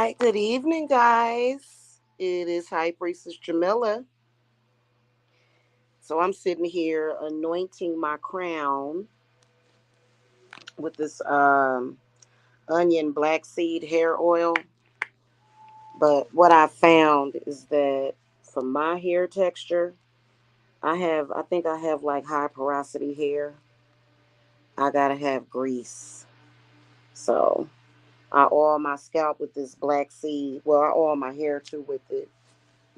right, good evening, guys. It is High Priestess Jamila. So I'm sitting here anointing my crown with this onion black seed hair oil. But what I found is that for my hair texture, I think I have like high porosity hair. I gotta have grease. So I oil my scalp with this black seed. Well, I oil my hair too with it.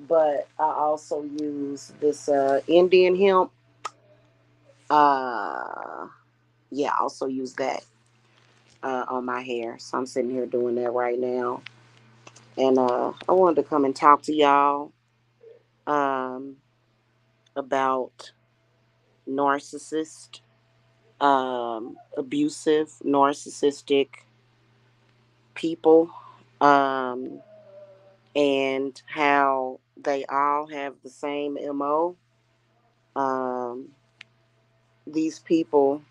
But I also use this Indian hemp. Uh, yeah, I also use that on my hair. So I'm sitting here doing that right now. And I wanted to come and talk to y'all um, about narcissist, abusive, narcissistic people, um, and how they all have the same MO. Um, these people,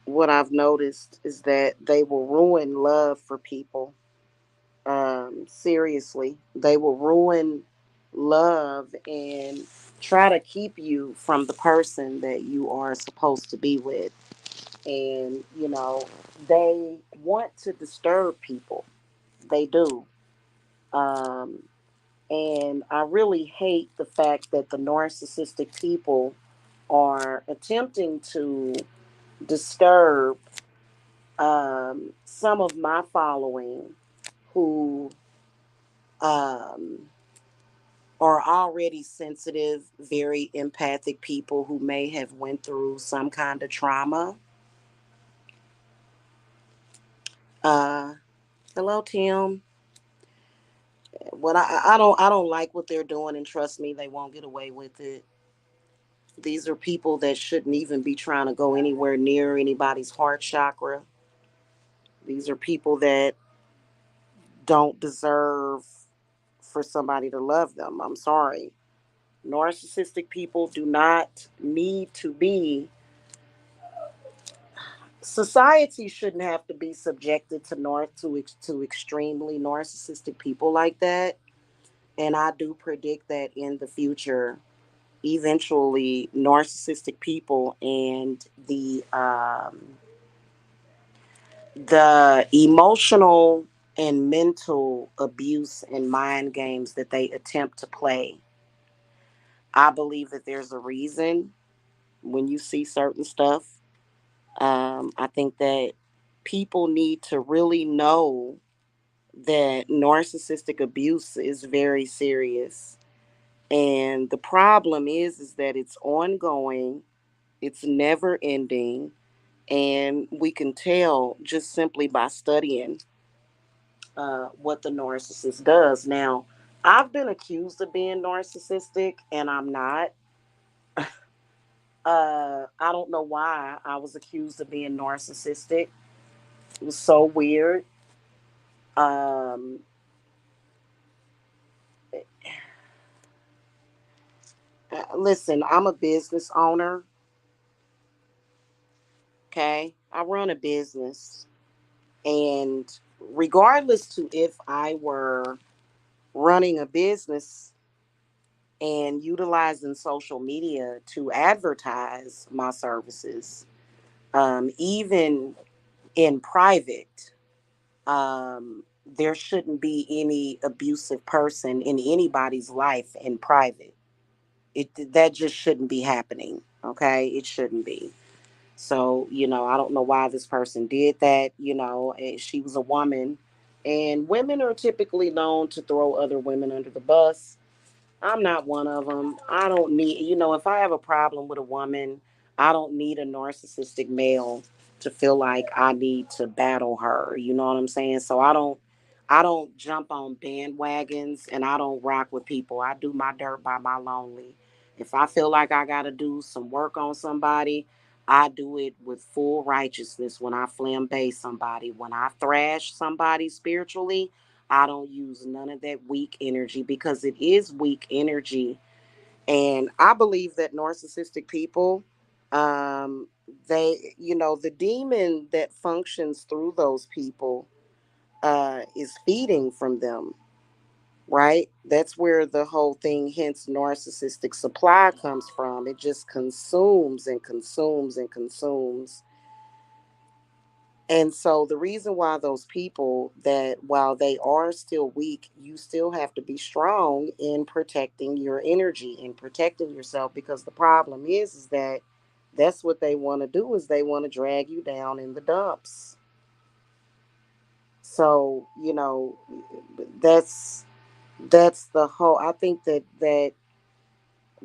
what I've noticed is that they will ruin love for people. Seriously, they will ruin love and try to keep you from the person that you are supposed to be with. And, they want to disturb people. They do. Um, and I really hate the fact that the narcissistic people are attempting to disturb some of my following who um, are already sensitive, very empathic people who may have went through some kind of trauma. Uh, Hello, Tim. What I don't like what they're doing, and trust me, they won't get away with it. These are people that shouldn't even be trying to go anywhere near anybody's heart chakra. These are people that don't deserve for somebody to love them. I'm sorry. Narcissistic people do not need to be. Society shouldn't have to be subjected to to extremely narcissistic people like that. And I do predict that in the future, eventually, narcissistic people and the emotional and mental abuse and mind games that they attempt to play. I believe that there's a reason when you see certain stuff. I think that people need to really know that narcissistic abuse is very serious. And the problem is that it's ongoing, it's never ending, and we can tell just simply by studying what the narcissist does. Now, I've been accused of being narcissistic, and I'm not. I don't know why I was accused of being narcissistic. It was so weird. Um, Listen, I'm a business owner. Okay, I run a business, and regardless to if I were running a business and utilizing social media to advertise my services, even in private, there shouldn't be any abusive person in anybody's life in private. That just shouldn't be happening. Okay, it shouldn't be. So I don't know why this person did that. She was a woman, and women are typically known to throw other women under the bus. I'm not one of them. I don't need, if I have a problem with a woman, I don't need a narcissistic male to feel like I need to battle her. You know what I'm saying? So I don't jump on bandwagons, and I don't rock with people. I do my dirt by my lonely. If I feel like I got to do some work on somebody, I do it with full righteousness. When I flambe somebody, when I thrash somebody spiritually, I don't use none of that weak energy, because it is weak energy. And I believe that narcissistic people, the demon that functions through those people, is feeding from them, right? That's where the whole thing, hence narcissistic supply, comes from. It just consumes and consumes and consumes. And so the reason why those people, that while they are still weak, you still have to be strong in protecting your energy and protecting yourself, because the problem is that that's what they want to do, is they want to drag you down in the dumps. So, that's the whole, I think that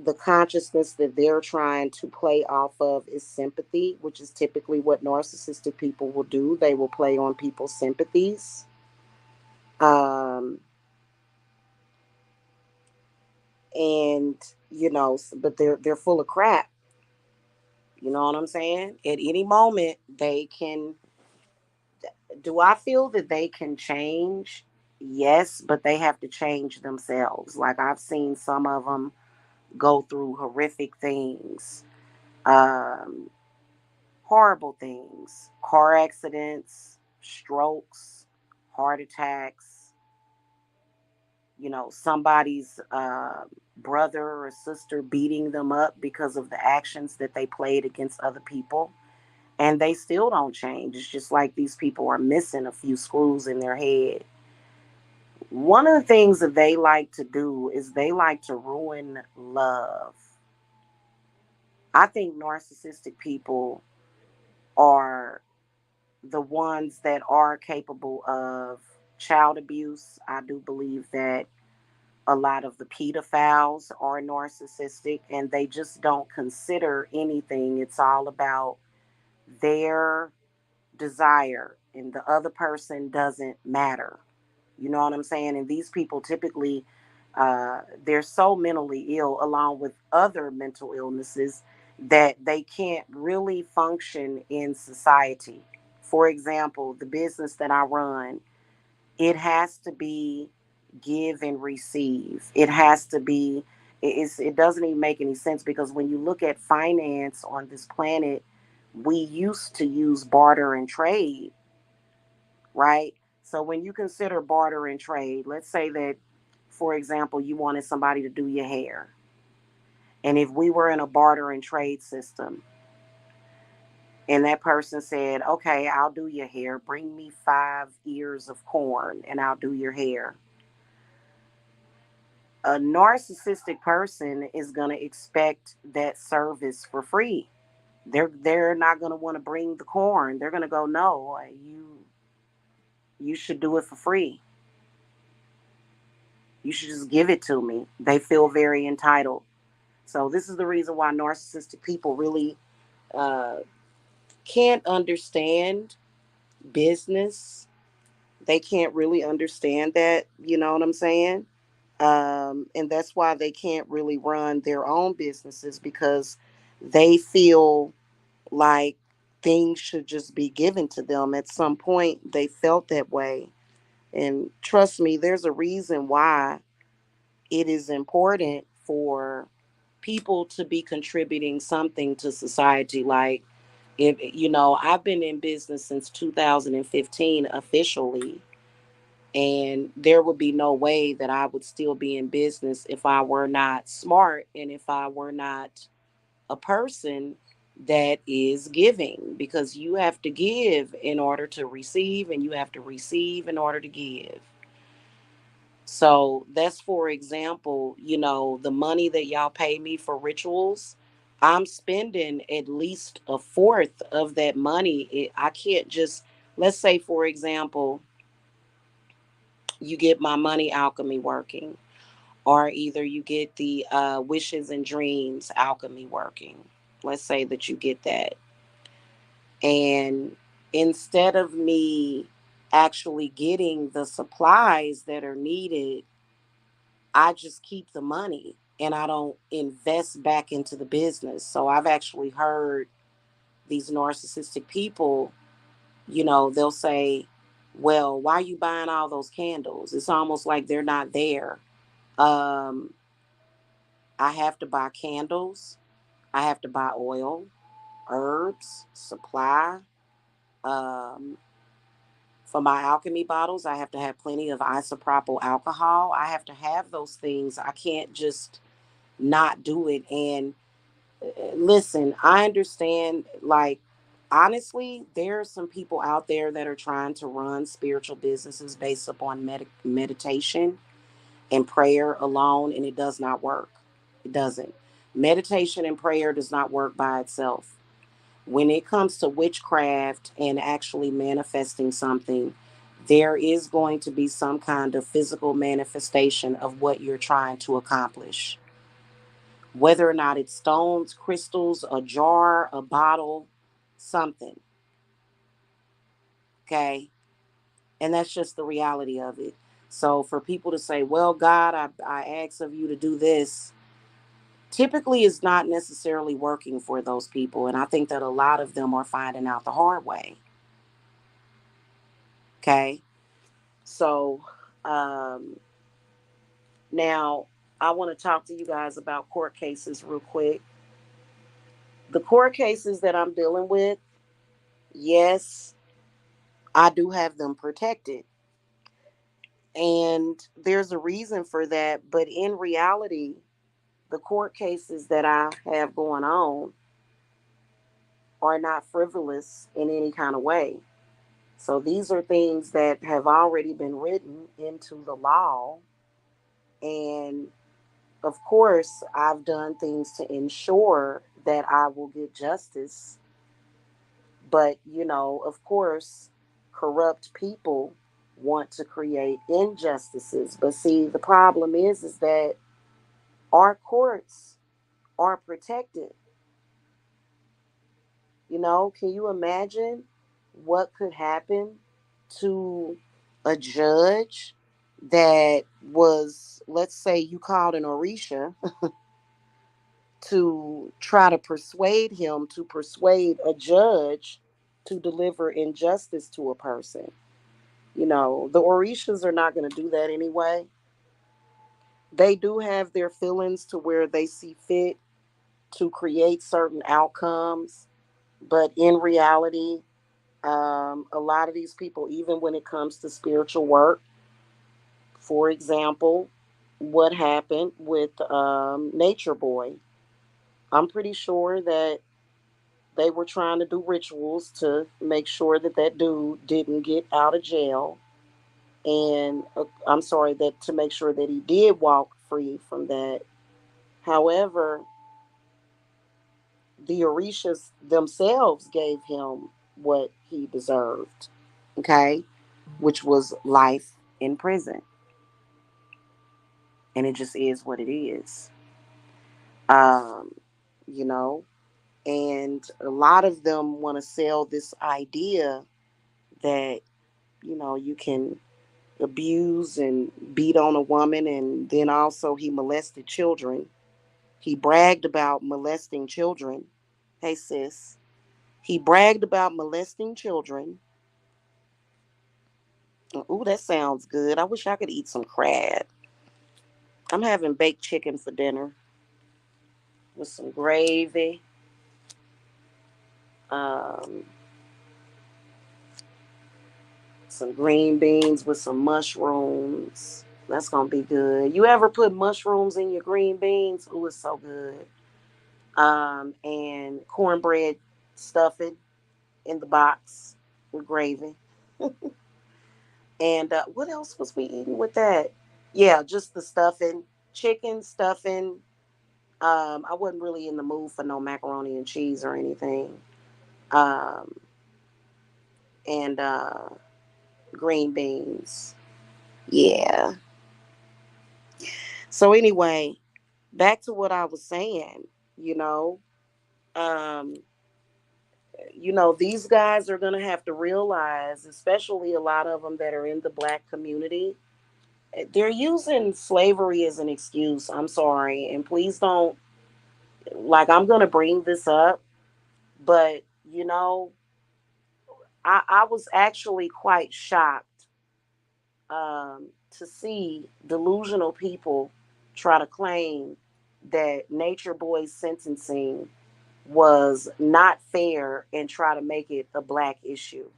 the consciousness that they're trying to play off of is sympathy, which is typically what narcissistic people will do. They will play on people's sympathies. Um, and but they're full of crap. You know what I'm saying? At any moment, they can. Do I feel that they can change? Yes, but they have to change themselves. Like, I've seen some of them go through horrific things. Um, Horrible things: car accidents, strokes, heart attacks, somebody's brother or sister beating them up because of the actions that they played against other people. And they still don't change. It's just like these people are missing a few screws in their head. One of the things that they like to do is they like to ruin love. I think narcissistic people are the ones that are capable of child abuse. I do believe that a lot of the pedophiles are narcissistic, and they just don't consider anything. It's all about their desire, and the other person doesn't matter. You know what I'm saying? And these people typically, they're so mentally ill, along with other mental illnesses, that they can't really function in society. For example, the business that I run, it has to be give and receive. It has to be, it doesn't even make any sense, because when you look at finance on this planet, we used to use barter and trade, right? So when you consider barter and trade, let's say that, for example, you wanted somebody to do your hair. And if we were in a barter and trade system, and that person said, okay, I'll do your hair, bring me 5 ears of corn and I'll do your hair. A narcissistic person is going to expect that service for free. They're not going to want to bring the corn. They're going to go, no, you should do it for free. You should just give it to me. They feel very entitled. So this is the reason why narcissistic people really uh, can't understand business. They can't really understand that. You know what I'm saying? And that's why they can't really run their own businesses, because they feel like things should just be given to them. At some point, they felt that way. And trust me, there's a reason why it is important for people to be contributing something to society. Like, if I've been in business since 2015 officially, and there would be no way that I would still be in business if I were not smart, and if I were not a person that is giving, because you have to give in order to receive, and you have to receive in order to give. So that's, for example, the money that y'all pay me for rituals, I'm spending at least a fourth of that money. I can't just, let's say, for example, you get my money alchemy working, or either you get the wishes and dreams alchemy working. Let's say that you get that. And instead of me actually getting the supplies that are needed, I just keep the money and I don't invest back into the business. So I've actually heard these narcissistic people, they'll say, well, why are you buying all those candles? It's almost like they're not there. Um, I have to buy candles. I have to buy oil, herbs, supply, um, For my alchemy bottles, I have to have plenty of isopropyl alcohol. I have to have those things. I can't just not do it. And listen, I understand, like, honestly, there are some people out there that are trying to run spiritual businesses based upon meditation and prayer alone, and it does not work. It doesn't. Meditation and prayer does not work by itself. When it comes to witchcraft and actually manifesting something, there is going to be some kind of physical manifestation of what you're trying to accomplish. Whether or not it's stones, crystals, a jar, a bottle, something. Okay. And that's just the reality of it. So for people to say, well, God, I ask of you to do this, typically is not necessarily working for those people. And I think that a lot of them are finding out the hard way. Okay. So um, now I want to talk to you guys about court cases real quick. The court cases that I'm dealing with, yes, I do have them protected. And there's a reason for that. But in reality, the court cases that I have going on are not frivolous in any kind of way. So these are things that have already been written into the law. And of course, I've done things to ensure that I will get justice. But, of course, corrupt people want to create injustices. But see, the problem is that our courts are protected. Can you imagine what could happen to a judge that was, let's say you called an Orisha to try to persuade him to persuade a judge to deliver injustice to a person? The Orishas are not going to do that anyway. They do have their feelings to where they see fit to create certain outcomes, but in reality, a lot of these people, even when it comes to spiritual work, for example, what happened with Nature Boy, I'm pretty sure that they were trying to do rituals to make sure that that dude didn't get out of jail. And I'm sorry, that to make sure that he did walk free from that. However, the Orishas themselves gave him what he deserved, okay, which was life in prison. And it just is what it is. Um, you know, and a lot of them want to sell this idea that, you can abuse and beat on a woman, and then also he molested children. He bragged about molesting children. Hey, sis. He bragged about molesting children. Ooh, that sounds good. I wish I could eat some crab. I'm having baked chicken for dinner with some gravy, um, some green beans with some mushrooms. That's gonna be good. You ever put mushrooms in your green beans? Ooh, it's so good. And cornbread stuffing in the box with gravy. And what else was we eating with that? Yeah, just the stuffing, chicken stuffing. I wasn't really in the mood for no macaroni and cheese or anything. Um, and green beans. Yeah. So anyway, back to what I was saying. You know, um, these guys are gonna have to realize, especially a lot of them that are in the black community, they're using slavery as an excuse. I'm sorry, and please don't, like, I'm gonna bring this up, but I was actually quite shocked to see delusional people try to claim that Nature Boy's sentencing was not fair and try to make it a black issue.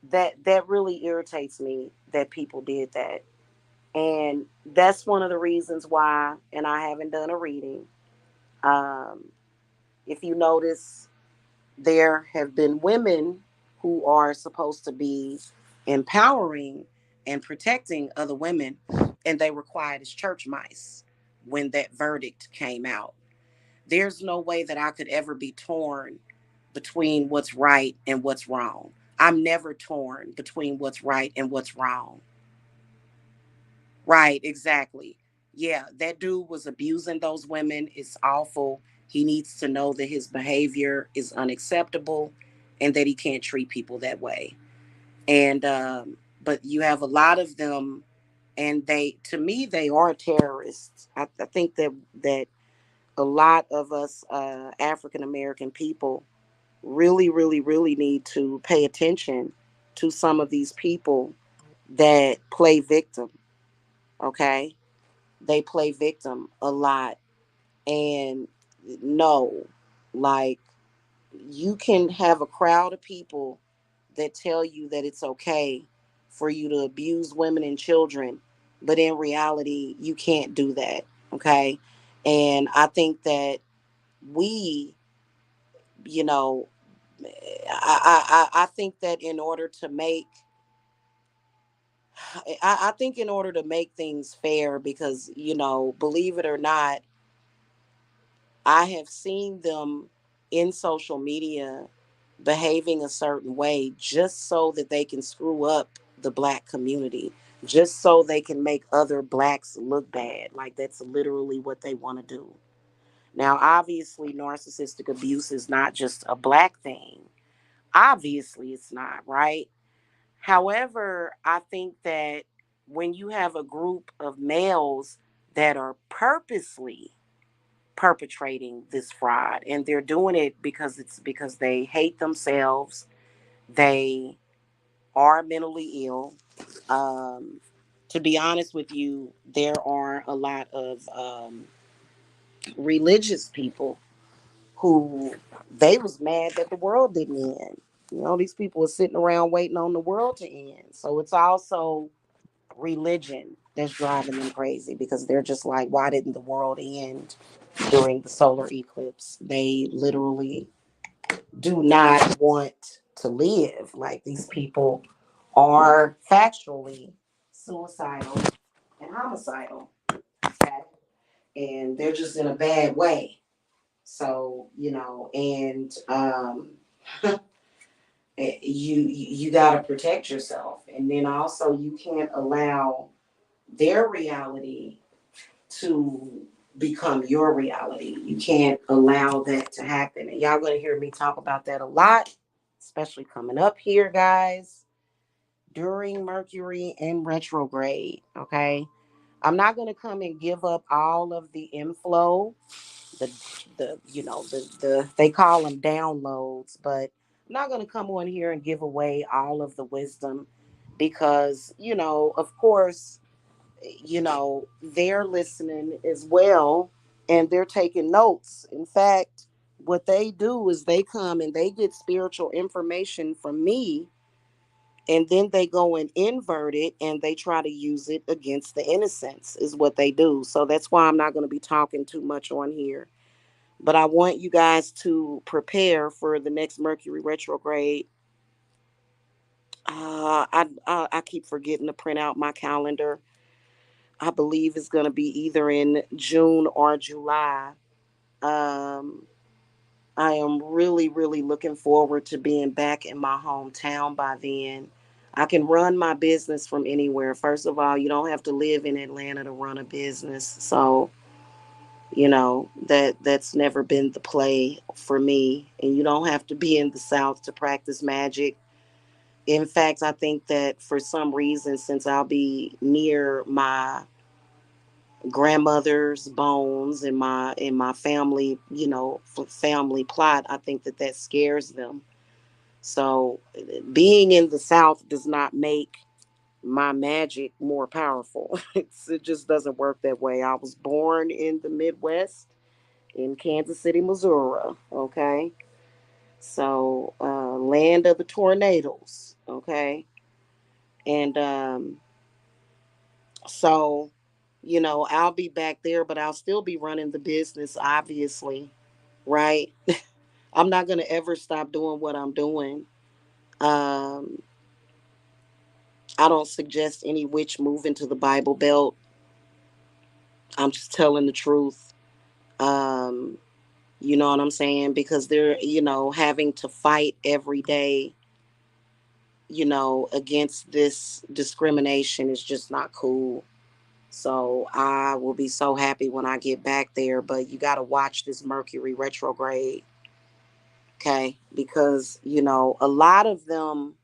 That really irritates me that people did that. And that's one of the reasons why, and I haven't done a reading. Um, if you notice, there have been women who are supposed to be empowering and protecting other women, and they were quiet as church mice when that verdict came out. There's no way that I could ever be torn between what's right and what's wrong. I'm never torn between what's right and what's wrong. Right, exactly. Yeah, that dude was abusing those women. It's awful. He needs to know that his behavior is unacceptable and that he can't treat people that way. And but you have a lot of them, and they, to me, they are terrorists. I think that a lot of us African American people really, really, really need to pay attention to some of these people that play victim. Okay, they play victim a lot. And no, like, you can have a crowd of people that tell you that it's okay for you to abuse women and children, but in reality you can't do that. Okay, and I think that we, you know, I think that in order to make, I think in order to make things fair, because, believe it or not, I have seen them in social media behaving a certain way just so that they can screw up the black community, just so they can make other blacks look bad. Like, that's literally what they want to do. Now, obviously, narcissistic abuse is not just a black thing. Obviously, it's not, right? However, I think that when you have a group of males that are purposely perpetrating this fraud, and they're doing it because they hate themselves, they are mentally ill. um, to be honest with you, there are a lot of religious people who, they was mad that the world didn't end. These people are sitting around waiting on the world to end. So it's also religion that's driving them crazy, because they're just like, why didn't the world end during the solar eclipse? They literally do not want to live. Like, these people are factually suicidal and homicidal. Okay? And they're just in a bad way. So, and you got to protect yourself. And then also, you can't allow their reality to become your reality. You can't allow that to happen. And y'all going to hear me talk about that a lot, especially coming up here, guys, during Mercury in retrograde. Okay. I'm not going to come and give up all of the inflow, the the they call them downloads, but I'm not going to come on here and give away all of the wisdom, because, of course, they're listening as well, and they're taking notes. In fact, what they do is they come and they get spiritual information from me, and then they go and invert it, and they try to use it against the innocents, is what they do. So that's why I'm not going to be talking too much on here. But I want you guys to prepare for the next Mercury retrograde. I keep forgetting to print out my calendar. I believe it's going to be either in June or July. Um, I am really, really looking forward to being back in my hometown by then. I can run my business from anywhere. First of all, you don't have to live in Atlanta to run a business. So, that's never been the play for me. And you don't have to be in the South to practice magic. In fact, I think that for some reason, since I'll be near my grandmother's bones and my family, family plot, I think that scares them. So being in the South does not make my magic more powerful. It just doesn't work that way. I was born in the Midwest, in Kansas City, Missouri. Okay. So, land of the tornadoes. Okay. And so, I'll be back there, but I'll still be running the business, obviously. Right. I'm not going to ever stop doing what I'm doing. Um, I don't suggest any witch move into the Bible Belt. I'm just telling the truth. Um, you know what I'm saying? Because they're, having to fight every day, against this discrimination is just not cool. So I will be so happy when I get back there. But you got to watch this Mercury retrograde, okay? Because, a lot of them,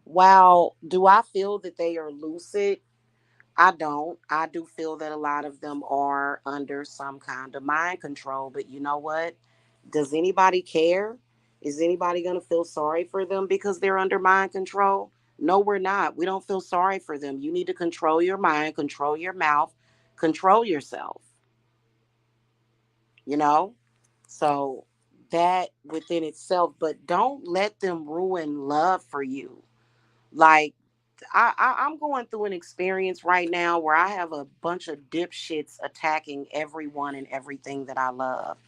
while do I feel that they are lucid? I don't. I do feel that a lot of them are under some kind of mind control. But you know what? Does anybody care? Is anybody going to feel sorry for them because they're under mind control? No, we're not. We don't feel sorry for them. You need to control your mind, control your mouth, control yourself, you know? So that within itself, but don't let them ruin love for you. Like, I'm going through an experience right now where I have a bunch of dipshits attacking everyone and everything that I love.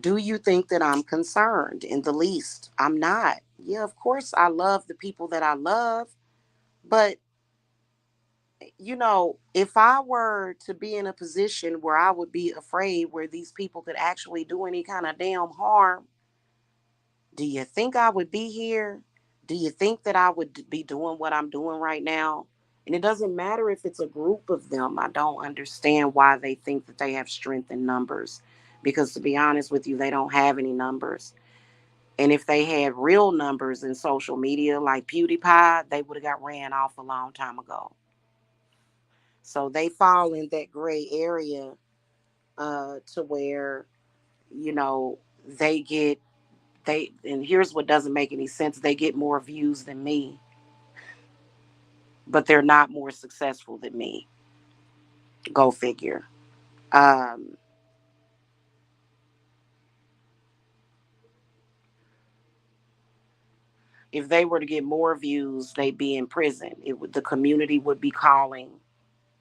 Do you think that I'm concerned in the least? I'm not. Yeah, of course I love the people that I love, but if I were to be in a position where I would be afraid where these people could actually do any kind of damn harm, do you think I would be here? Do you think that I would be doing what I'm doing right now? And it doesn't matter if it's a group of them. I don't understand why they think that they have strength in numbers. Because to be honest with you, they don't have any numbers. And if they had real numbers in social media like PewDiePie, they would have got ran off a long time ago. So they fall in that gray area to where, you know, they get and here's what doesn't make any sense. They get more views than me, but they're not more successful than me. Go figure. Um, if they were to get more views, they'd be in prison. The community would be calling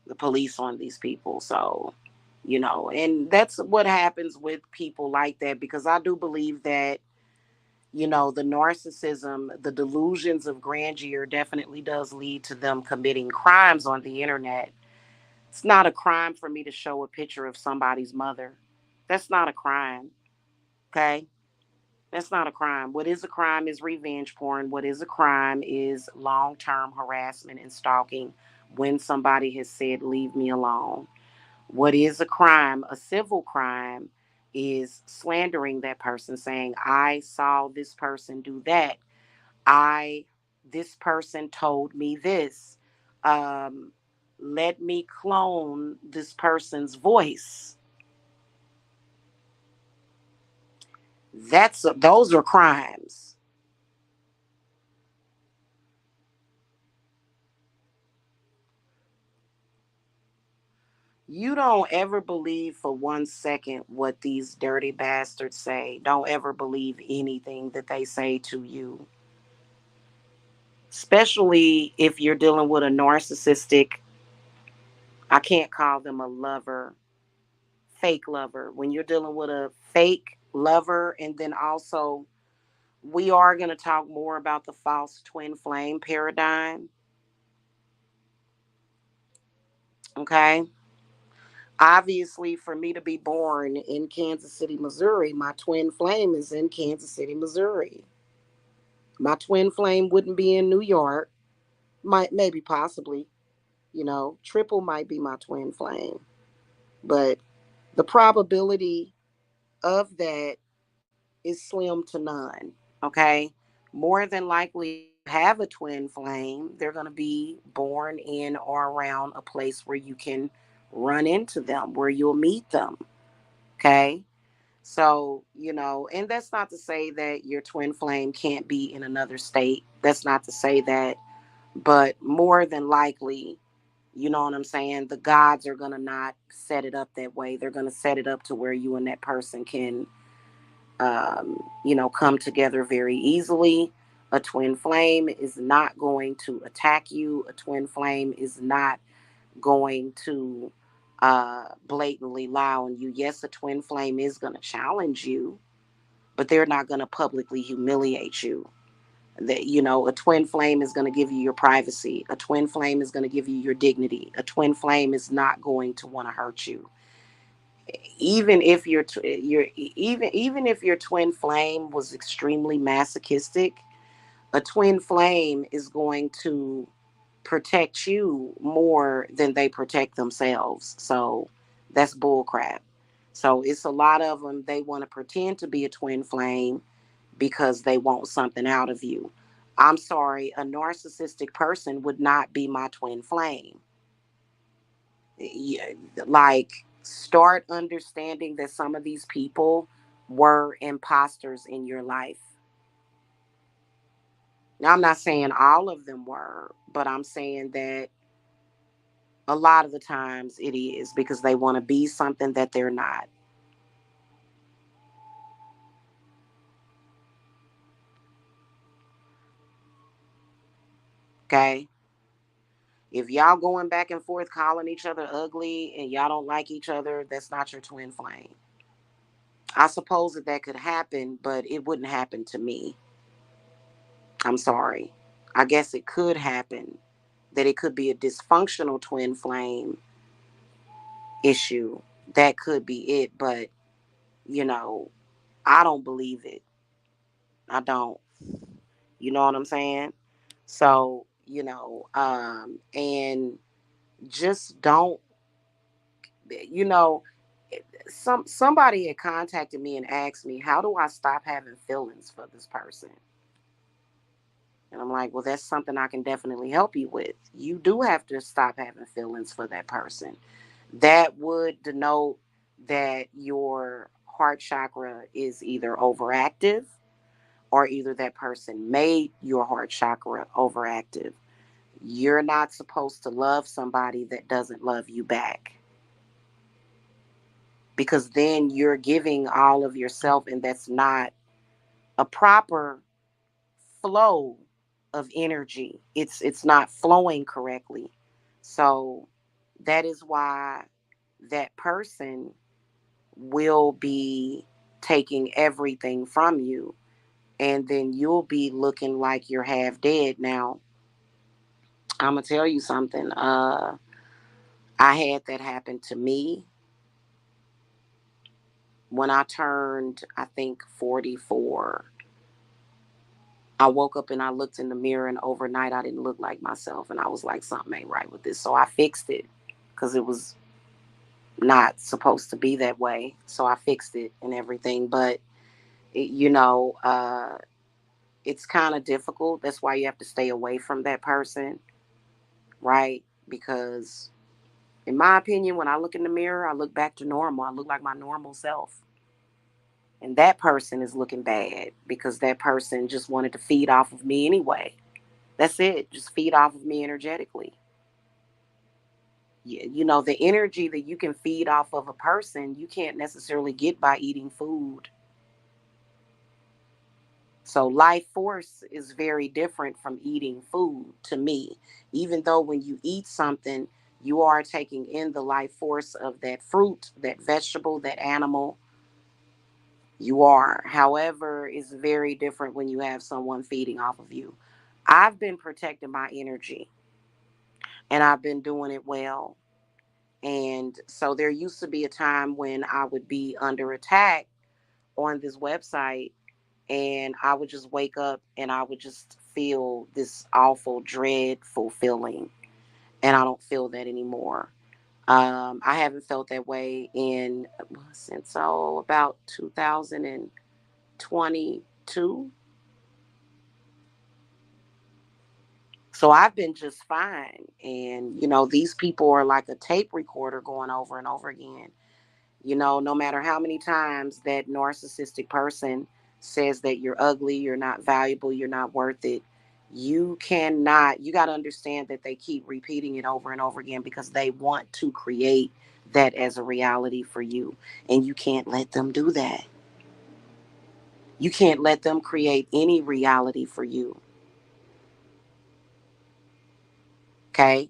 the police on these people. So, and that's what happens with people like that because I do believe that, the narcissism, the delusions of grandeur definitely does lead to them committing crimes on the internet. It's not a crime for me to show a picture of somebody's mother. That's not a crime. Okay? That's not a crime. What is a crime is revenge porn. What is a crime is long term harassment and stalking when somebody has said, leave me alone. What is a crime, a civil crime, is slandering that person, saying, I saw this person do that. I, this person told me this. Um, Let me clone this person's voice. Those are crimes. You don't ever believe for 1 second what these dirty bastards say. Don't ever believe anything that they say to you, especially if you're dealing with a narcissistic. I can't call them a lover, fake lover. When you're dealing with a fake lover, and then also we are going to talk more about the false twin flame paradigm. Okay. Obviously, for me to be born in Kansas City, Missouri, my twin flame is in Kansas City, Missouri. My twin flame wouldn't be in New York. Might, maybe, possibly, triple might be my twin flame. But the probability of that is slim to none. Okay. More than likely, if you have a twin flame, they're going to be born in or around a place where you can run into them, where you'll meet them. Okay. So, and that's not to say that your twin flame can't be in another state. That's not to say that, but more than likely, you know what I'm saying? The gods are going to not set it up that way. They're going to set it up to where you and that person can come together very easily. A twin flame is not going to attack you. A twin flame is not going to blatantly lie on you. Yes, a twin flame is going to challenge you, but they're not going to publicly humiliate you. That, a twin flame is going to give you your privacy. A twin flame is going to give you your dignity. A twin flame is not going to want to hurt you. Even if even if your twin flame was extremely masochistic, a twin flame is going to protect you more than they protect themselves. So that's bullcrap. So it's a lot of them. They want to pretend to be a twin flame because they want something out of you. I'm sorry, a narcissistic person would not be my twin flame. Yeah, like, start understanding that some of these people were imposters in your life. Now, I'm not saying all of them were, but I'm saying that a lot of the times it is because they want to be something that they're not. Okay? If y'all going back and forth calling each other ugly and y'all don't like each other, that's not your twin flame. I suppose that could happen, but it wouldn't happen to me. I'm sorry. I guess it could happen, that it could be a dysfunctional twin flame issue. That could be it, but you know, I don't believe it. I don't. You know what I'm saying? So, and just don't, you know, somebody had contacted me and asked me, how do I stop having feelings for this person? And I'm like, well, that's something I can definitely help you with. You do have to stop having feelings for that person. That would denote that your heart chakra is either overactive, or either that person made your heart chakra overactive. You're not supposed to love somebody that doesn't love you back, because then you're giving all of yourself, and that's not a proper flow of energy. It's not flowing correctly. So that is why that person will be taking everything from you, and then you'll be looking like you're half dead. Now, I'm gonna tell you something. I had that happen to me when I turned, I think, 44. I woke up and I looked in the mirror, and overnight I didn't look like myself, and I was like, something ain't right with this. So I fixed it, because it was not supposed to be that way. So I fixed it and everything. But it, it's kind of difficult. That's why you have to stay away from that person, right? Because in my opinion, when I look in the mirror, I look back to normal. I look like my normal self. And that person is looking bad because that person just wanted to feed off of me anyway. That's it. Just feed off of me energetically. The energy that you can feed off of a person, you can't necessarily get by eating food. So life force is very different from eating food to me. Even though when you eat something, you are taking in the life force of that fruit, that vegetable, that animal. You are. However, it's very different when you have someone feeding off of you. I've been protecting my energy, and I've been doing it well. And so there used to be a time when I would be under attack on this website, and I would just wake up and I would just feel this awful, dreadful feeling. And I don't feel that anymore. I haven't felt that way in since about 2022. So I've been just fine. And, these people are like a tape recorder going over and over again. No matter how many times that narcissistic person says that you're ugly, you're not valuable, you're not worth it, you got to understand that they keep repeating it over and over again because they want to create that as a reality for you. And you can't let them do that. You can't let them create any reality for you. Okay?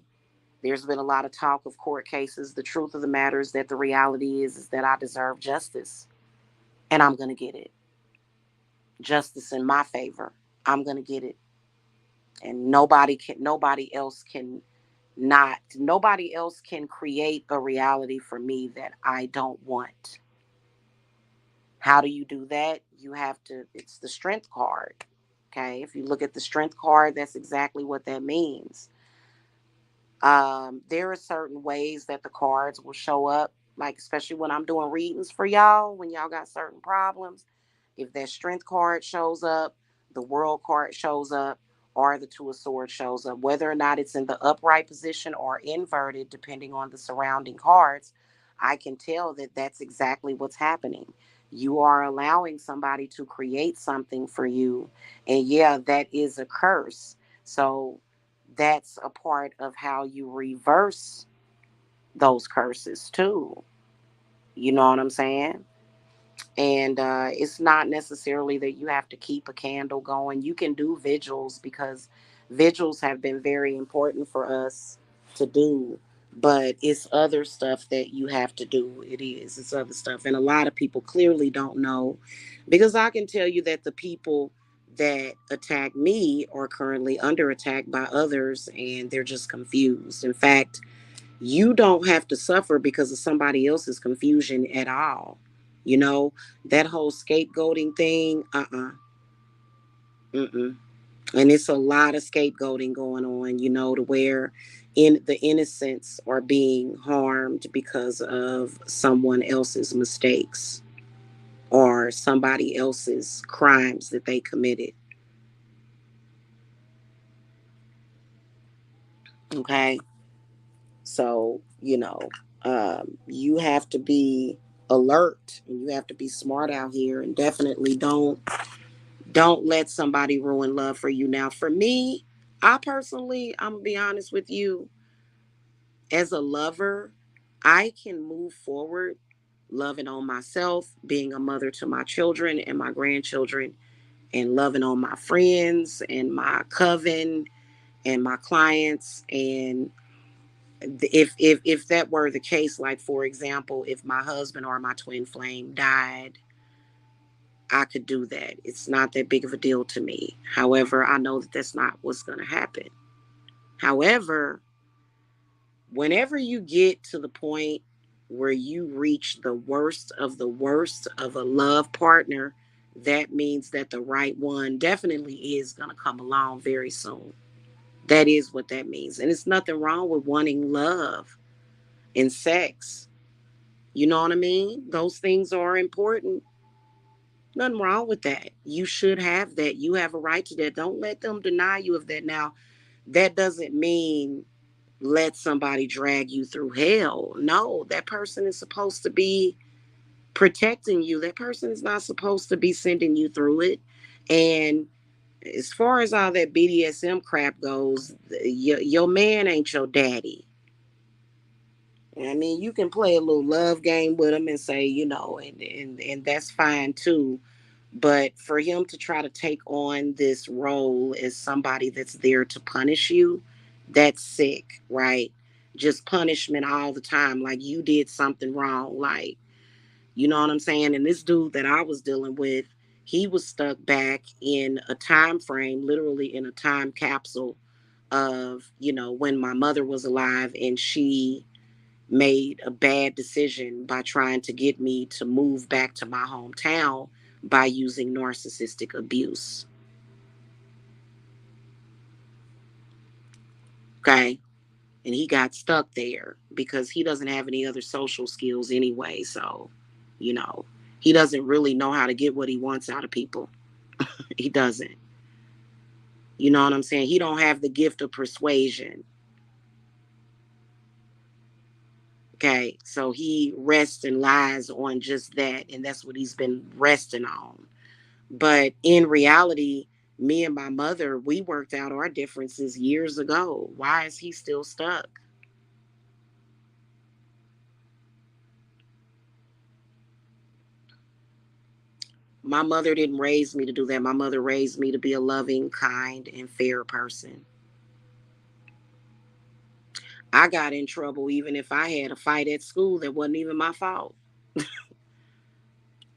There's been a lot of talk of court cases. The truth of the matter is that the reality is that I deserve justice and I'm going to get it. Justice in my favor. I'm going to get it. And nobody else can create a reality for me that I don't want. How do you do that? It's the strength card. Okay. If you look at the strength card, that's exactly what that means. There are certain ways that the cards will show up, like especially when I'm doing readings for y'all, when y'all got certain problems. If that strength card shows up, the world card shows up, or the two of swords shows up, whether or not it's in the upright position or inverted, depending on the surrounding cards, I can tell that that's exactly what's happening. You are allowing somebody to create something for you, and yeah, that is a curse. So that's a part of how you reverse those curses too. You know what I'm saying? And it's not necessarily that you have to keep a candle going. You can do vigils because vigils have been very important for us to do. But it's other stuff that you have to do. It's other stuff. And a lot of people clearly don't know, because I can tell you that the people that attack me are currently under attack by others and they're just confused. In fact, you don't have to suffer because of somebody else's confusion at all. You know, that whole scapegoating thing, mm-mm. And it's a lot of scapegoating going on, to where in the innocents are being harmed because of someone else's mistakes or somebody else's crimes that they committed. Okay. So, you have to be alert and you have to be smart out here, and definitely don't let somebody ruin love for you. Now, for me, I personally, I'm gonna be honest with you, as a lover, I can move forward loving on myself, being a mother to my children and my grandchildren, and loving on my friends and my coven and my clients. And if that were the case, like for example, if my husband or my twin flame died, I could do that. It's not that big of a deal to me. However, I know that that's not what's going to happen. However, whenever you get to the point where you reach the worst of a love partner, that means that the right one definitely is going to come along very soon. That is what that means. And it's nothing wrong with wanting love and sex. You know what I mean? Those things are important. Nothing wrong with that. You should have that. You have a right to that. Don't let them deny you of that. Now, that doesn't mean let somebody drag you through hell. No, that person is supposed to be protecting you. That person is not supposed to be sending you through it. And as far as all that BDSM crap goes, your man ain't your daddy. I mean, you can play a little love game with him and say, and that's fine too. But for him to try to take on this role as somebody that's there to punish you, that's sick, right? Just punishment all the time, like you did something wrong, like, you know what I'm saying? And this dude that I was dealing with, he was stuck back in a time frame, literally in a time capsule of, when my mother was alive and she made a bad decision by trying to get me to move back to my hometown by using narcissistic abuse. Okay. And he got stuck there because he doesn't have any other social skills anyway. So, you know, he doesn't really know how to get what he wants out of people. He doesn't. You know what I'm saying? He don't have the gift of persuasion. Okay. So he rests and lies on just that. And that's what he's been resting on. But in reality, me and my mother, we worked out our differences years ago. Why is he still stuck? My mother didn't raise me to do that. My mother raised me to be a loving, kind, and fair person. I got in trouble even if I had a fight at school that wasn't even my fault.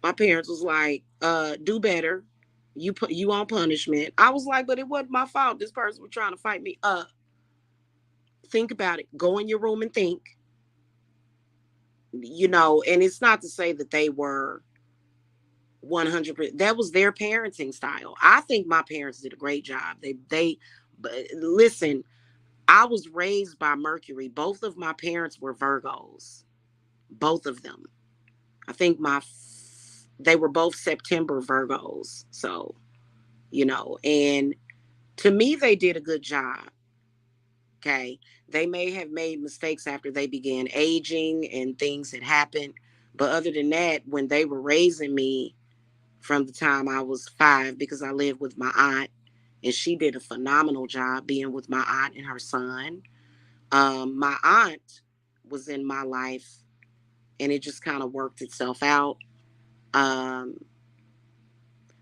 My parents was like, do better. You on punishment. I was like, but it wasn't my fault. This person was trying to fight me. Think about it. Go in your room and think. And it's not to say that they were 100%. That was their parenting style. I think my parents did a great job. But listen, I was raised by Mercury. Both of my parents were Virgos. Both of them. I think they were both September Virgos. So, and to me, they did a good job. Okay. They may have made mistakes after they began aging and things had happened. But other than that, when they were raising me from the time I was 5, because I lived with my aunt, and she did a phenomenal job being with my aunt and her son. My aunt was in my life, and it just kind of worked itself out. Um,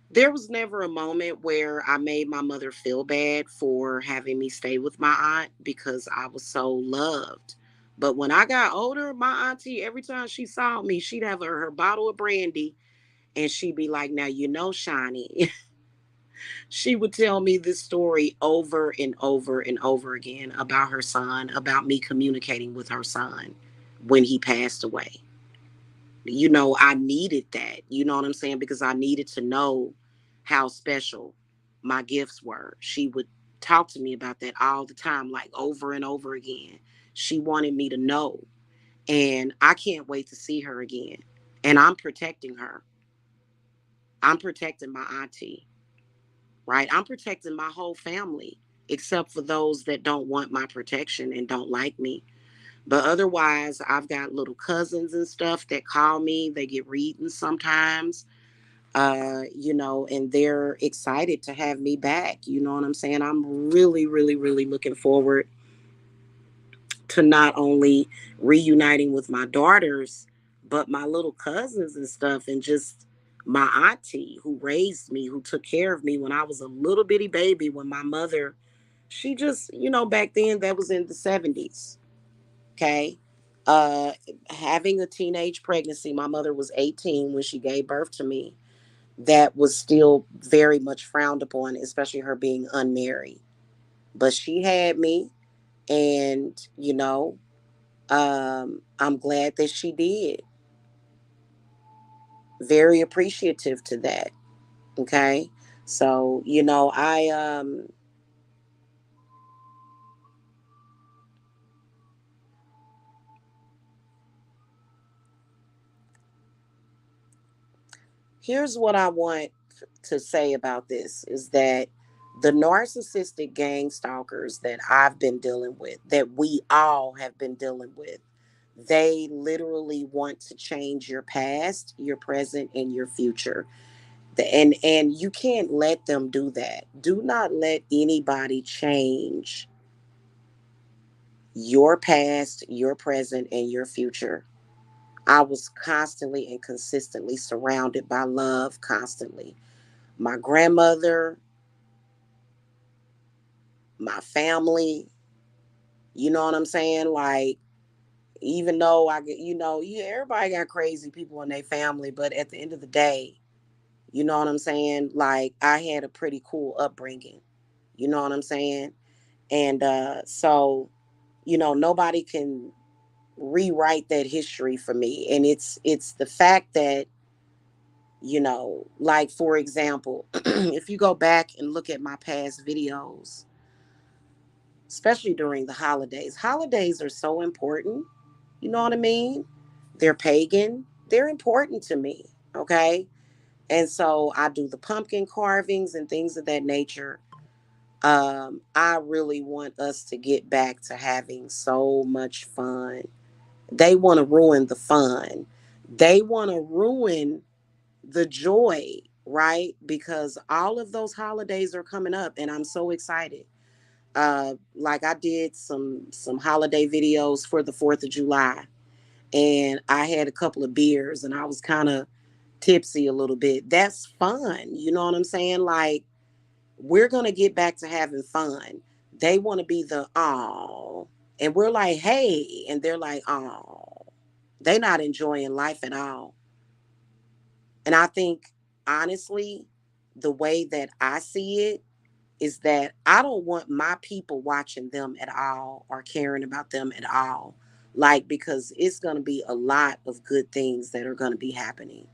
there was never a moment where I made my mother feel bad for having me stay with my aunt because I was so loved. But when I got older, my auntie, every time she saw me, she'd have her bottle of brandy and she'd be like, now, Shani, she would tell me this story over and over and over again about her son, about me communicating with her son when he passed away. I needed that. You know what I'm saying? Because I needed to know how special my gifts were. She would talk to me about that all the time, like over and over again. She wanted me to know. And I can't wait to see her again. And I'm protecting her. I'm protecting my auntie, right? I'm protecting my whole family, except for those that don't want my protection and don't like me. But otherwise, I've got little cousins and stuff that call me. They get readings sometimes, and they're excited to have me back. You know what I'm saying? I'm really, really, really looking forward to not only reuniting with my daughters, but my little cousins and stuff, and just my auntie who raised me, who took care of me when I was a little bitty baby, when my mother, she just, back then that was in the 70s. Okay. Uh, Having a teenage pregnancy, my mother was 18 when she gave birth to me. That was still very much frowned upon, especially her being unmarried. But she had me, and I'm glad that she did. Very appreciative to that. Okay. So, here's what I want to say about this is that the narcissistic gang stalkers that I've been dealing with, that we all have been dealing with, they literally want to change your past, your present, and your future. And you can't let them do that. Do not let anybody change your past, your present, and your future. I was constantly and consistently surrounded by love, constantly. My grandmother, my family, you know what I'm saying? Like, even though everybody got crazy people in their family, but at the end of the day, you know what I'm saying? Like, I had a pretty cool upbringing. You know what I'm saying? And so, nobody can rewrite that history for me. And it's the fact that, like, for example, if you go back and look at my past videos, especially during the holidays, holidays are so important. You know what I mean? They're pagan. They're important to me. Okay. And so I do the pumpkin carvings and things of that nature. I really want us to get back to having so much fun. They want to ruin the fun. They want to ruin the joy, right? Because all of those holidays are coming up and I'm so excited. Like, I did some holiday videos for the 4th of July, and I had a couple of beers and I was kind of tipsy a little bit. That's fun. You know what I'm saying? Like, we're going to get back to having fun. They want to be the, oh, and we're like, hey, and they're like, oh, they're not enjoying life at all. And I think, honestly, the way that I see it is that I don't want my people watching them at all or caring about them at all. Like, because it's going to be a lot of good things that are going to be happening.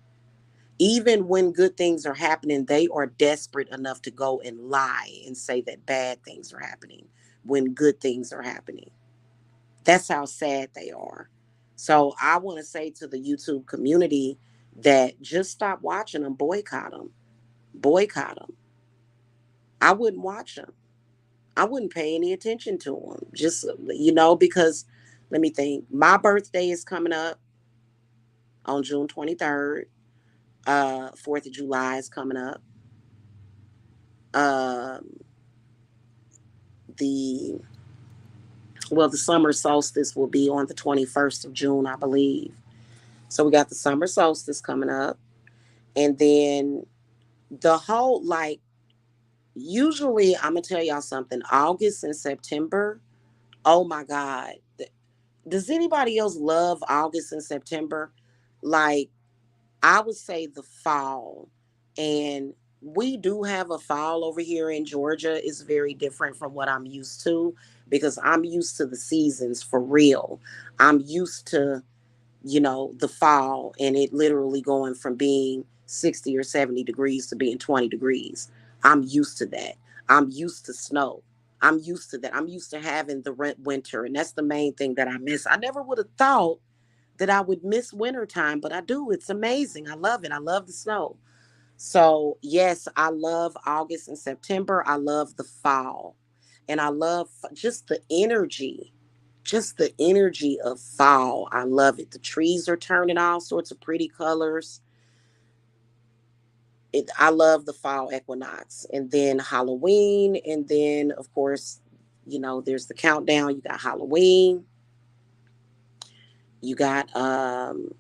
Even when good things are happening, they are desperate enough to go and lie and say that bad things are happening when good things are happening. That's how sad they are. So I want to say to the YouTube community that just stop watching them, boycott them, boycott them. I wouldn't watch them. I wouldn't pay any attention to them. Just, because let me think. My birthday is coming up on June 23rd. 4th of July is coming up. Um, the the summer solstice will be on the 21st of June, I believe. So we got the summer solstice coming up. And then the whole, like, usually I'm going to tell y'all something. August and September, oh my God. Does anybody else love August and September? Like, I would say the fall. And we do have a fall over here in Georgia. It's very different from what I'm used to because I'm used to the seasons for real. I'm used to, the fall and it literally going from being 60 or 70 degrees to being 20 degrees. I'm used to that. I'm used to snow. I'm used to that. I'm used to having the winter. And that's the main thing that I miss. I never would have thought that I would miss wintertime, but I do. It's amazing. I love it. I love the snow. So, yes, I love August and September. I love the fall. And I love just the energy of fall. I love it. The trees are turning all sorts of pretty colors. I love the fall equinox. And then Halloween. And then, of course, there's the countdown. You got Halloween. You got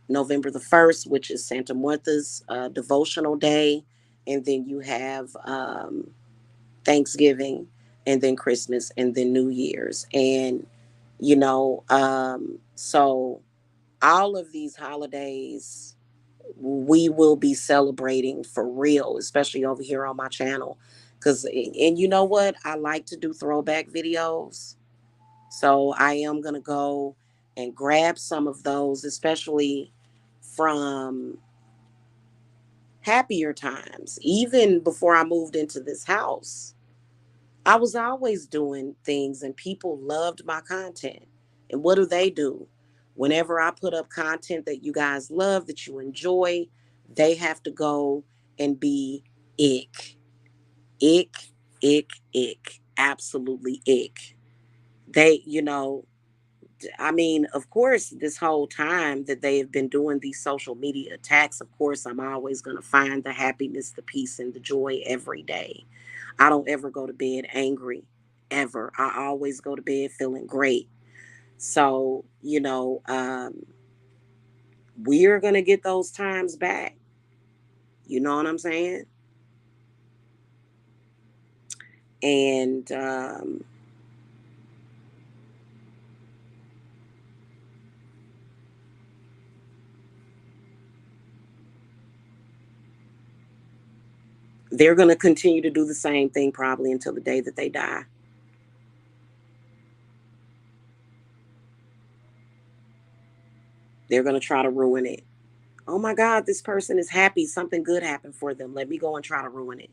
November the 1st, which is Santa Martha's devotional day. And then you have Thanksgiving, and then Christmas, and then New Year's. And, so all of these holidays we will be celebrating for real, especially over here on my channel. And you know what? I like to do throwback videos. So I am going to go and grab some of those, especially from happier times. Even before I moved into this house, I was always doing things and people loved my content. And what do? Whenever I put up content that you guys love, that you enjoy, they have to go and be ick. Ick, ick. Absolutely ick. They, I mean, of course, this whole time that they have been doing these social media attacks, of course, I'm always going to find the happiness, the peace, and the joy every day. I don't ever go to bed angry, ever. I always go to bed feeling great. So, we're going to get those times back. You know what I'm saying? And they're going to continue to do the same thing probably until the day that they die. They're going to try to ruin it. Oh my God, this person is happy. Something good happened for them. Let me go and try to ruin it.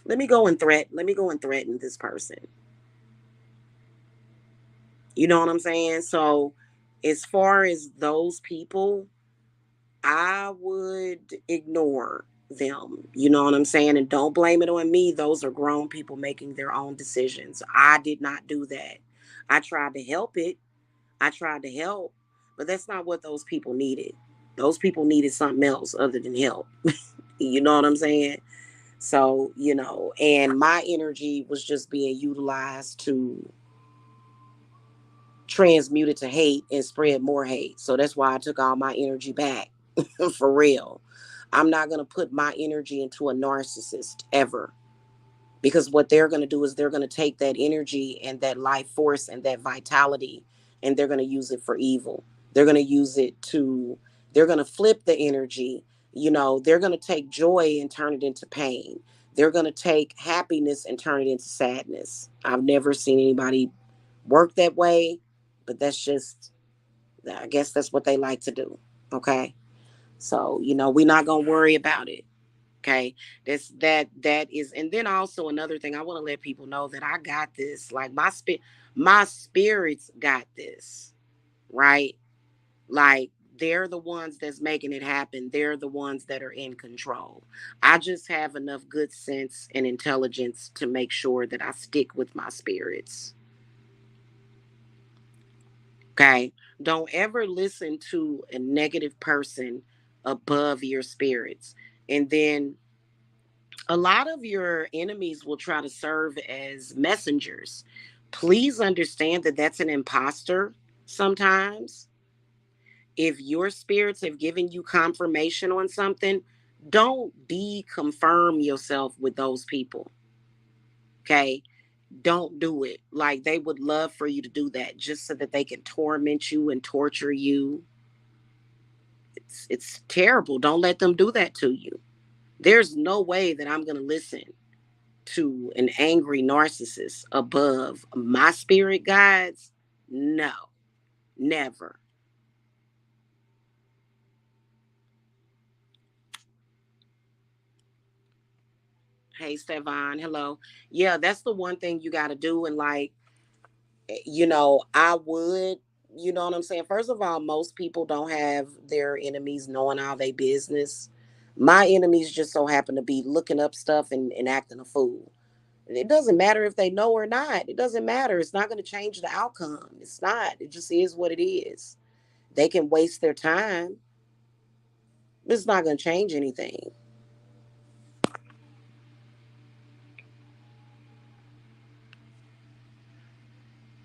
Let me go and threaten this person. You know what I'm saying? So as far as those people, I would ignore them. You know what I'm saying? And don't blame it on me. Those are grown people making their own decisions. I did not do that. I tried to help it. I tried to help, but that's not what those people needed. Those people needed something else other than help. You know what I'm saying? So, and my energy was just being utilized to transmute it to hate and spread more hate. So that's why I took all my energy back. For real. I'm not going to put my energy into a narcissist ever, because what they're going to do is they're going to take that energy and that life force and that vitality, and they're going to use it for evil. They're going to use it to, they're going to flip the energy. They're going to take joy and turn it into pain. They're going to take happiness and turn it into sadness. I've never seen anybody work that way, but that's just, I guess that's what they like to do. Okay. So, we're not going to worry about it. Okay. That is, and then also another thing, I want to let people know that I got this. Like my spirits got this, right? Like they're the ones that's making it happen. They're the ones that are in control. I just have enough good sense and intelligence to make sure that I stick with my spirits. Okay. Don't ever listen to a negative person above your spirits. And then a lot of your enemies will try to serve as messengers. Please understand that that's an imposter sometimes. If your spirits have given you confirmation on something, don't de-confirm yourself with those people. Okay? Don't do it. Like they would love for you to do that just so that they can torment you and torture you. It's terrible. Don't let them do that to you. There's no way that I'm going to listen to an angry narcissist above my spirit guides. No, never. Hey, Stefan, hello. Yeah, that's the one thing you got to do. And like, I would, you know what I'm saying? First of all, most people don't have their enemies knowing all their business. My enemies just so happen to be looking up stuff and acting a fool. It doesn't matter if they know or not. It doesn't matter. It's not going to change the outcome. It's not. It just is what it is. They can waste their time. It's not going to change anything.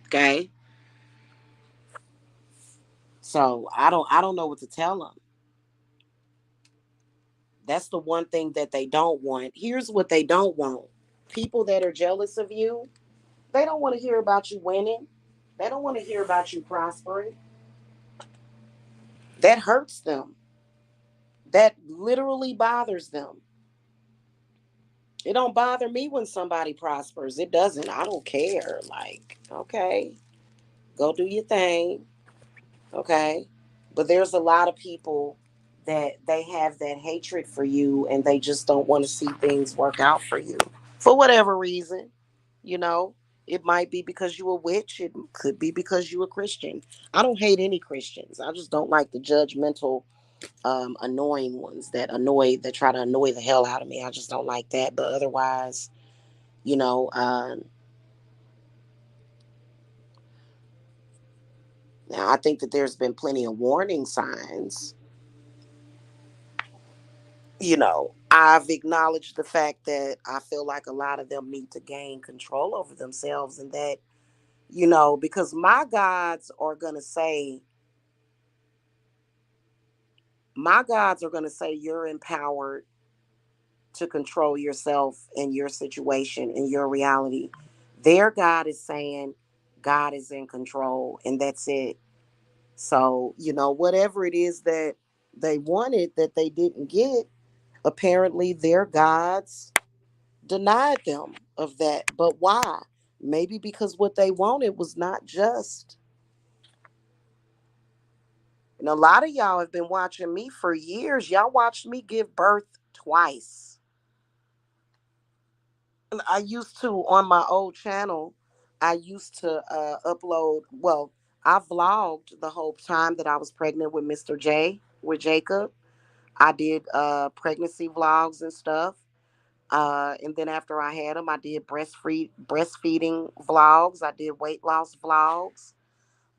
Okay. So I don't know what to tell them. That's the one thing that they don't want. Here's what they don't want. People that are jealous of you, they don't want to hear about you winning. They don't want to hear about you prospering. That hurts them. That literally bothers them. It don't bother me when somebody prospers. It doesn't. I don't care. Like, okay, go do your thing. Okay. But there's a lot of people that they have that hatred for you and they just don't want to see things work out for you for whatever reason. You know, it might be because you a witch, it could be because you a Christian. I don't hate any Christians. I just don't like the judgmental, annoying ones that try to annoy the hell out of me. I just don't like that. But otherwise, you know, now I think that there's been plenty of warning signs. I've acknowledged the fact that I feel like a lot of them need to gain control over themselves, and that, because my gods are going to say you're empowered to control yourself and your situation and your reality. Their God is saying God is in control, and that's it. So, whatever it is that they wanted that they didn't get, apparently their gods denied them of that. But why? Maybe because what they wanted was not just. And a lot of y'all have been watching me for years. Y'all watched me give birth twice. And I used to, on my old channel, I used to upload, well, I vlogged the whole time that I was pregnant with Mr. J, with Jacob. I did pregnancy vlogs and stuff. And then after I had him, I did breastfeeding vlogs. I did weight loss vlogs.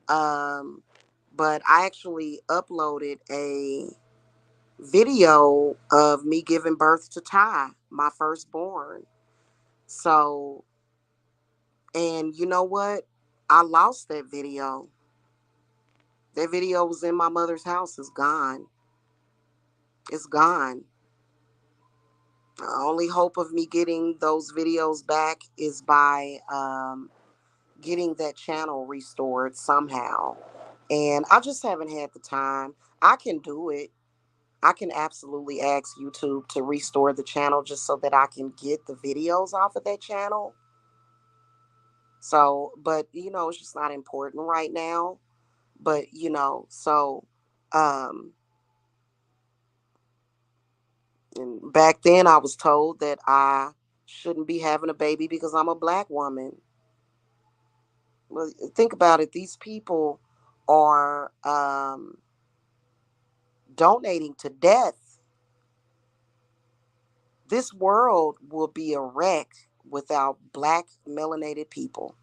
Um, but I actually uploaded a video of me giving birth to Ty, my firstborn. So, and you know what? I lost that video. That video was in my mother's house. It's gone. It's gone. The only hope of me getting those videos back is by getting that channel restored somehow. And I just haven't had the time. I can do it. I can absolutely ask YouTube to restore the channel just so that I can get the videos off of that channel. So, but it's just not important right now. But um, and back then I was told that I shouldn't be having a baby because I'm a black woman. Well, think about it. These people are donating to death. This world will be a wreck without black melanated people.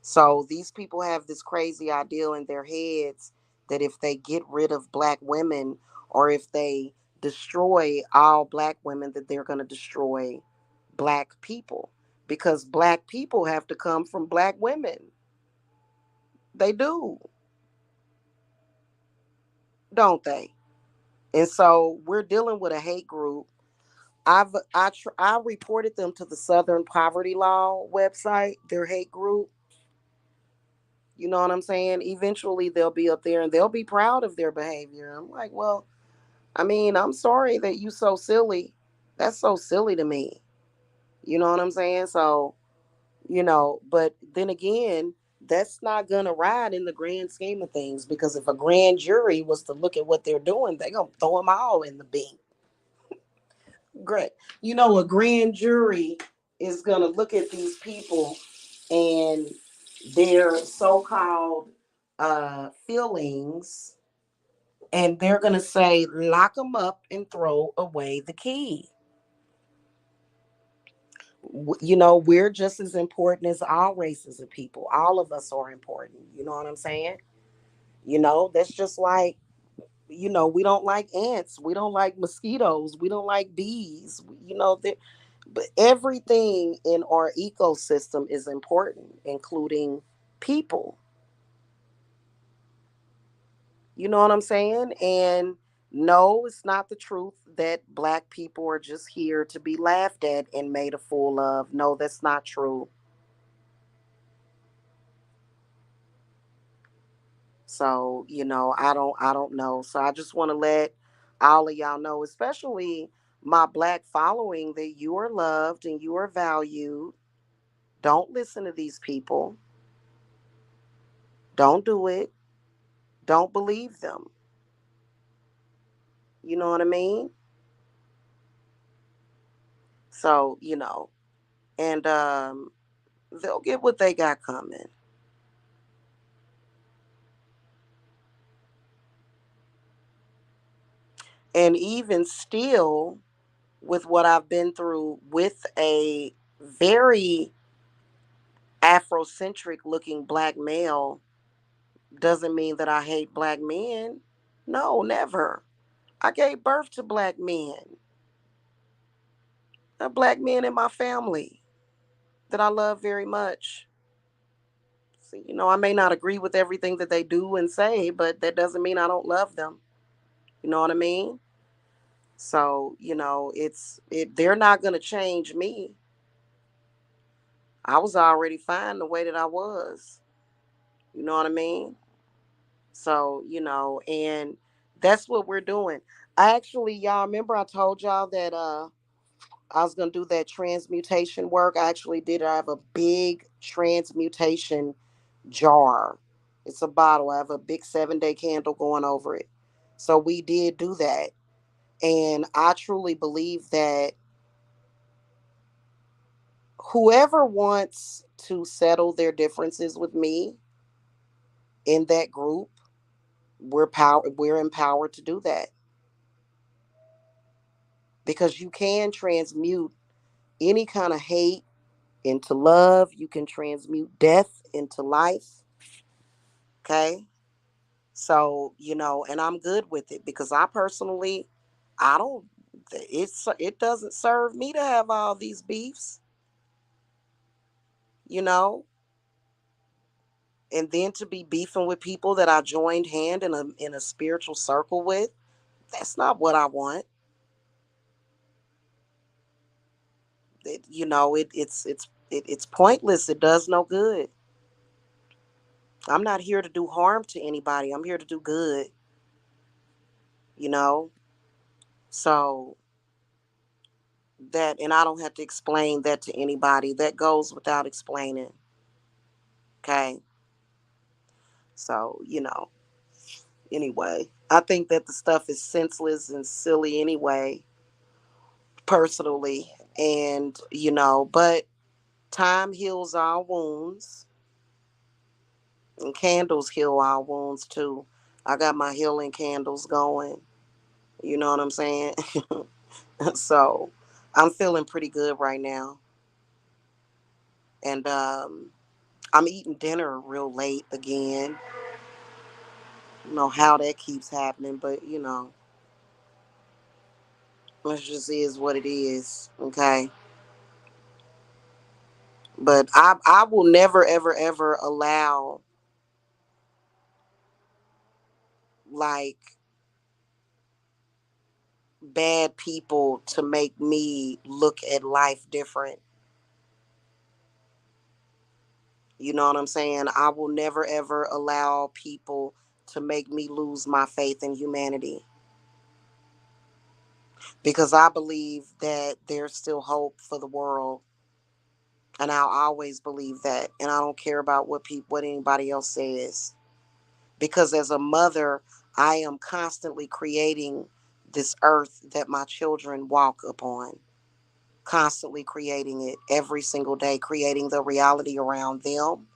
So these people have this crazy ideal in their heads that if they get rid of black women, or if they destroy all black women, that they're going to destroy black people, because black people have to come from black women. They do, don't they? And so we're dealing with a hate group. I reported them to the Southern Poverty Law website, their hate group. You know what I'm saying? Eventually they'll be up there and they'll be proud of their behavior. I'm like, well, I mean, I'm sorry that you so silly. That's so silly to me. You know what I'm saying? So, but then again, that's not gonna ride in the grand scheme of things, because if a grand jury was to look at what they're doing, they're gonna throw them all in the bin. Great. A grand jury is gonna look at these people and their so-called feelings, and they're going to say, lock them up and throw away the key. We're just as important as all races of people. All of us are important. You know what I'm saying? That's just like, we don't like ants. We don't like mosquitoes. We don't like bees. But everything in our ecosystem is important, including people. You know what I'm saying? And no, it's not the truth that black people are just here to be laughed at and made a fool of. No, that's not true. So, I don't know. So I just want to let all of y'all know, especially my black following, that you are loved and you are valued. Don't listen to these people. Don't do it. Don't believe them. You know what I mean? So, and they'll get what they got coming. And even still, with what I've been through with a very Afrocentric looking black male, doesn't mean that I hate black men. No, never. I gave birth to black men, black men in my family that I love very much. So, I may not agree with everything that they do and say, but that doesn't mean I don't love them. You know what I mean? So, they're not going to change me. I was already fine the way that I was. You know what I mean? So, and that's what we're doing. Y'all remember I told y'all that I was gonna do that transmutation work. I actually did it. I have a big transmutation jar. It's a bottle. I have a big 7-day candle going over it. So we did do that. And I truly believe that whoever wants to settle their differences with me in that group, we're empowered to do that, because you can transmute any kind of hate into love. You can transmute death into life. Okay. So, and I'm good with it, because I personally, I don't, it doesn't serve me to have all these beefs, you know, And then to be beefing with people that I joined hand in a spiritual circle with, that's not what I want. It's pointless. It does no good. I'm not here to do harm to anybody. I'm here to do good, you know? So that, and I don't have to explain that to anybody. That goes without explaining. Okay. So, anyway, I think that the stuff is senseless and silly anyway, personally. And, but time heals our wounds, and candles heal our wounds too. I got my healing candles going. You know what I'm saying? So I'm feeling pretty good right now. And I'm eating dinner real late again. I don't know how that keeps happening, but it just is what it is. Okay. But I will never ever ever allow, like, bad people to make me look at life different. You know what I'm saying? I will never ever allow people to make me lose my faith in humanity, because I believe that there's still hope for the world, and I'll always believe that, and I don't care about what anybody else says, because as a mother, I am constantly creating this earth that my children walk upon, constantly creating it every single day, creating the reality around them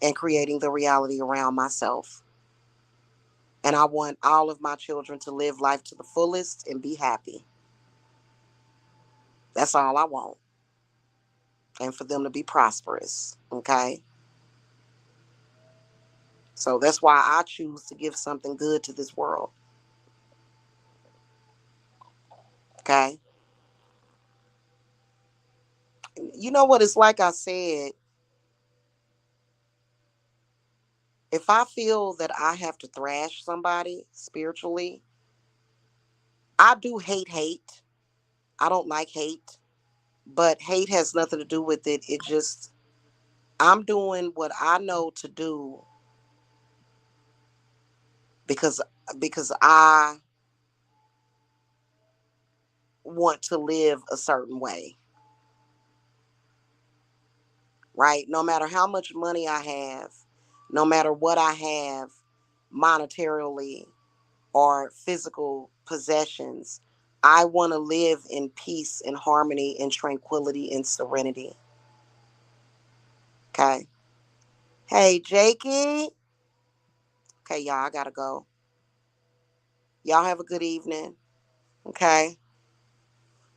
and creating the reality around myself. And I want all of my children to live life to the fullest and be happy. That's all I want. And for them to be prosperous. Okay. So that's why I choose to give something good to this world. Okay. You know what? It's like I said, if I feel that I have to thrash somebody spiritually, I do hate. I don't like hate, but hate has nothing to do with it. It just, I'm doing what I know to do because I want to live a certain way, right? No matter how much money I have, no matter what I have monetarily or physical possessions, I want to live in peace and harmony and tranquility and serenity. Okay. Hey, Jakey. Okay, y'all, I gotta go. Y'all have a good evening. Okay.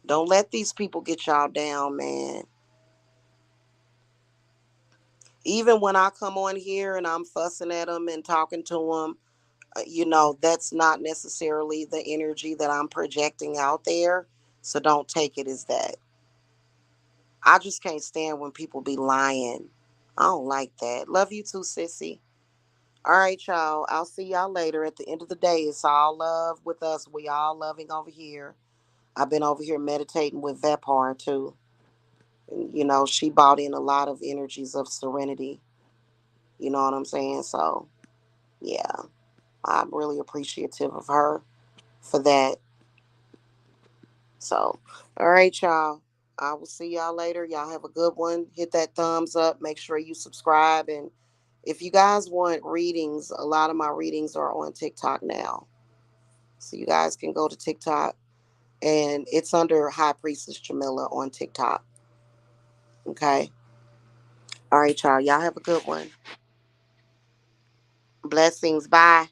Don't let these people get y'all down, man. Even when I come on here and I'm fussing at them and talking to them, that's not necessarily the energy that I'm projecting out there. So don't take it as that. I just can't stand when people be lying. I don't like that. Love you too, sissy. All right, y'all. I'll see y'all later. At the end of the day, it's all love with us. We all loving over here. I've been over here meditating with Vepar too. And, she brought in a lot of energies of serenity. You know what I'm saying? So, yeah, I'm really appreciative of her for that. So, all right, y'all. I will see y'all later. Y'all have a good one. Hit that thumbs up. Make sure you subscribe. And if you guys want readings, a lot of my readings are on TikTok now. So you guys can go to TikTok, and it's under High Priestess Jamila on TikTok. Okay. All right, y'all. Y'all have a good one. Blessings. Bye.